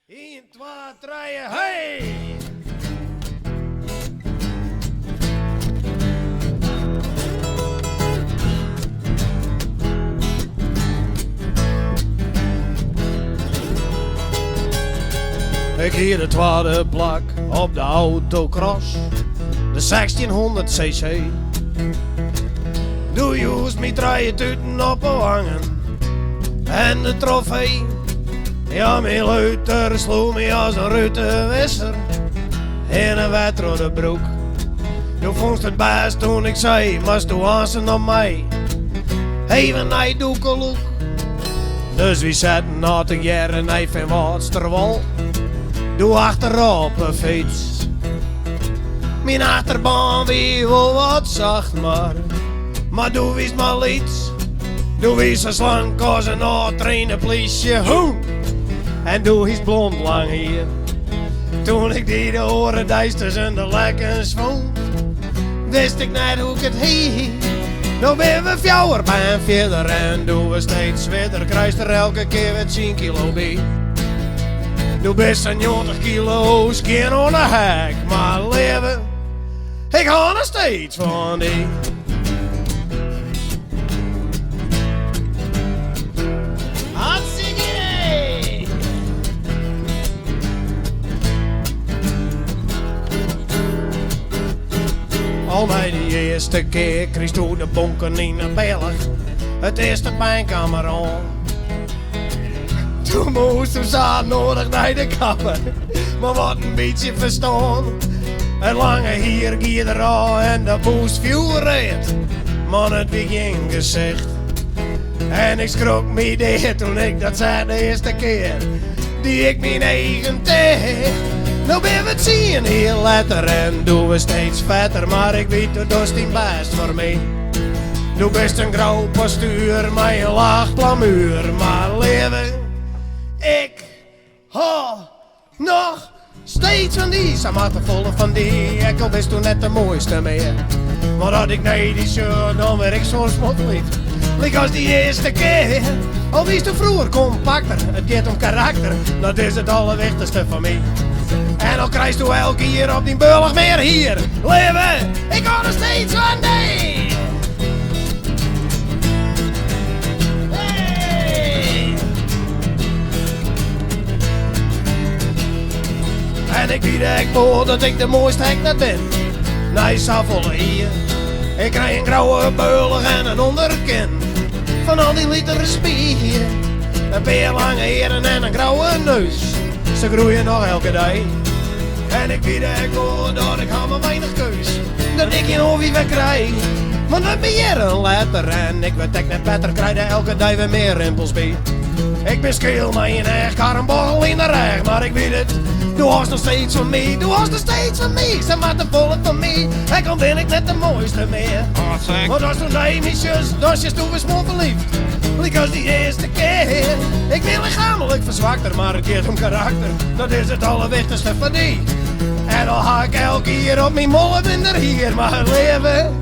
1, 2, 3, hey! Ik hier de tweede plak op de autocross, de 1600cc. Doe je hoest me draaien tuten op hangen en de trofee. Ja, mijn leuter sloeg me als een rutenwisser in een wetrode broek. Je vond het best toen ik zei, maar toen aansen op mij. Even naar doekeloek. Dus wie zetten na te jaren even Waterwal. Doe achterop een fiets. Mijn achterbaan wie wel wat zacht, maar doe wies maar iets. Doe wies zo slank als een oud-trainen politie hoen. En doe wies blond lang hier. Toen ik die de oren duisters en de lekkens voel, wist ik net hoe ik het hiet. Nou ben we fjouwer bij een verder en doen we steeds verder. Kruist er elke keer weer 10 kilo bij. Nu best een 90 kilo, skin on de hek, maar leven, ik ga nog steeds van die. Hartstikke idee! Al bij die eerste keer kreeg toen de bonken in de Belg het eerste pijnkamer aan. Toen moest hem zaad nodig naar de kapper, maar wat een beetje verstaan. Het lange hier gier er al en de moest veel reed. Man, het begin gezicht. En ik schrok me deed toen ik dat zei de eerste keer die ik mijn eigen tegen. Nou ben we het zien heel letter en doen we steeds vetter, maar ik weet dat is niet best voor mij. Nu best een grauw postuur, maar een laag plamuur, maar leven. Ik hou nog steeds van die, ze maakten volle van die. Ik al best toen net de mooiste meer. Maar dat ik nee die shirt, dan werd ik zo smotlief. Lik als die eerste keer. Al wist toen vroeger compacter, het gaat om karakter. Dat is het allerwichtigste van mij. En al krijgst u elke keer op die bullig meer hier. Leven, ik hou nog steeds van die. En ik weet echt wel dat ik de mooiste hek net ben. Nee, volle hier. Ik krijg een grauwe beugel en een onderkin. Van al die liter spier. Een paar lange heren en een grauwe neus. Ze groeien nog elke dag. En ik weet echt wel dat ik maar weinig keus. Dat ik geen hobby weer krijg. Want we beheren letter en ik weet echt net beter. Krijg er elke dag weer meer rimpels bij. Ik ben scheel, maar je echt karrenborrel in de reg. Maar ik weet het. Du hast nog steeds van mij, du hast nog steeds van mij. Ze maakt de volle van mij, en dan ben ik net de mooiste meer. Maar dat is toen de misjes, dat is toen weer smoor verliefd. Lik als die eerste keer. Ik ben lichamelijk verzwakter, maar het keert om karakter. Dat is het allerwichtigste van die. En dan ga ik elke keer op mijn mollenbinder hier. Maar leven,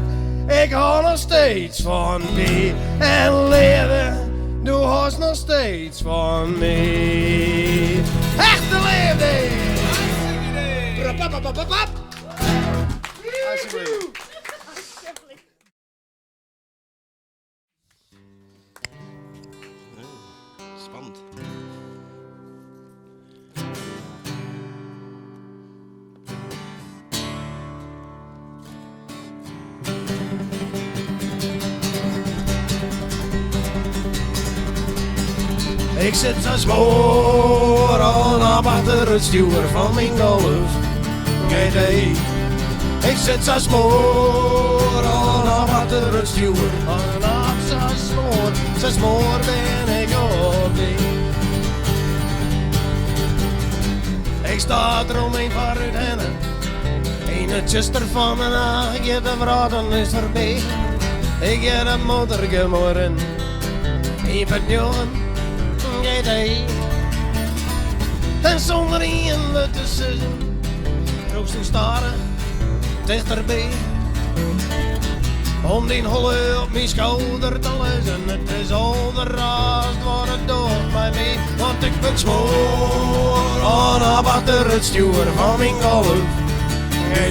ik hou nog steeds van die. En leven, du hast nog steeds van mij. Echte liefde! Spannend. Ik zit zo smoor aan achter het stuur van mijn Golf GT. Ik zit zo smoor aan achter het stuur van zo smoor ben ik op die. Ik sta er omheen van Rudennen, eenetjes ervan en ik heb de vragen is voorbij. Ik heb een motor gemoren, ik ben jongen. En zonder in de tussen troost toen staren dichterbij. Om die holle op mijn schouder te lezen. Het is al de raast wat het doet bij mij. Want ik ben zwoer aan achter het stuur van mijn golf.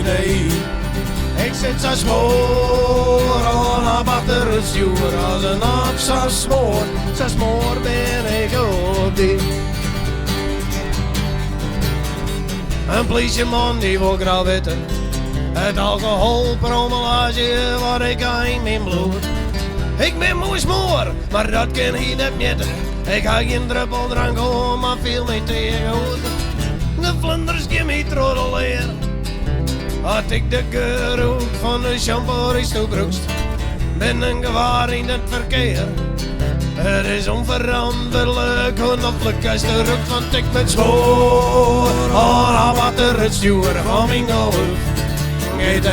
Nee, ik zit zo smoor aan achter het stuur als een aap zo smoor ben ik op die. Een politieman die wil graag weten, het alcoholprommelage wat ik in mijn bloed. Ik ben mooi smoor, maar dat kan hij niet meten. Ik ga geen druppel drank om, maar veel niet tegenhouden. De vlinders gaan me trotteleren. Had ik de geroep van de shampoo is toebrokst. Ben een gevaar in het verkeer. Het is onveranderlijk, onafelijk als de rook, want ik ben zwoor. Aan achter het stuur van mijn golf. GT.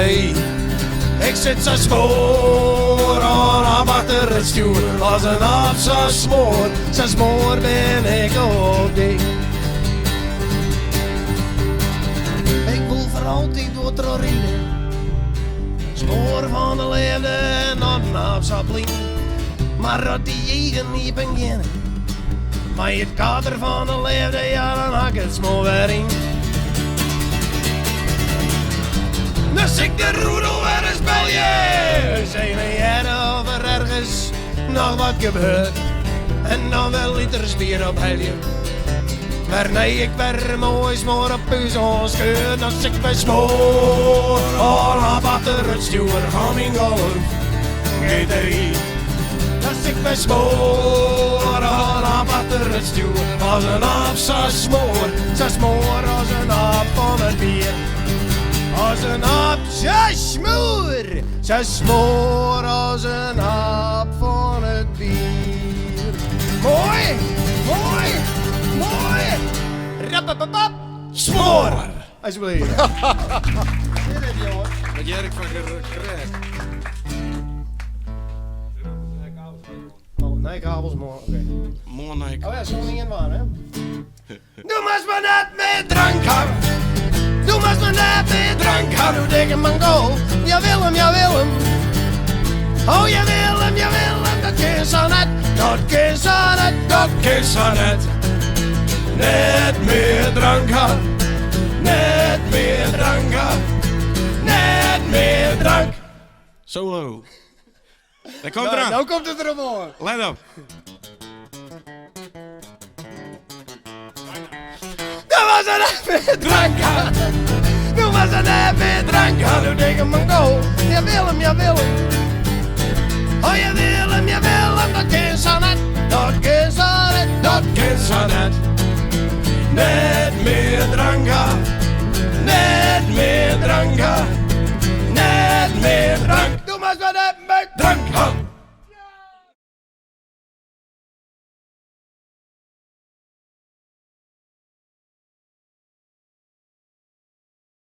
Ik zit zo smoor aan achter het stuur. Als een aap zo smoor ben ik op die. Ik wil voor altijd door het rijden. Spoor van de liefde en een aap zo blind. Maar dat die jegen niet beginnen. Maar het kader van de liefde, ja dan hak het smoor weer in. Dus ik de roedel weer eens bel je. Zijn jij of er ergens nog wat gebeurt? En dan wel liters bier op helje. Maar nee, ik ben mooi smoor op u zo'n scheur. Dus ik ben smoor aan achter het stuur van mijn golf. GT. Dus ik ben smoor aan achter het stuur. Als een aap zo smoor als een aap van het bier. Als een aap, zo smoor als een aap van het bier. Mooi, mooi, mooi. Rappapapap, smoor. Alsjeblieft. Dit is jongen. Wat Jerk van Kreeg. Oh, nee, kabels mooi. Oké. Mooi. Oh ja, zo niet in waar, hè? Doe maar eens maar net met drank hebben. Doe maar eens maar net met drank hebben. Doe tegen mijn goal. Ja Willem, ja Willem. Oh ja Willem, dat kan zo net. Dat kan zo net, dat kan zo net. Net meer drank hebben. Net meer drank hebben. Net meer drank. Solo. Daar komt eraan. Nou komt het erop hoor. Let op. Dat was een even drank. Dat was een even drank. Doe tegen mijn goal. Ja Willem, ja Willem. Oh ja Willem, dat kan zo net. Dat kan zo net, dat kan zo net. Net meer drank. Net meer drank. Net meer drank. Doe maar eens wat met drank.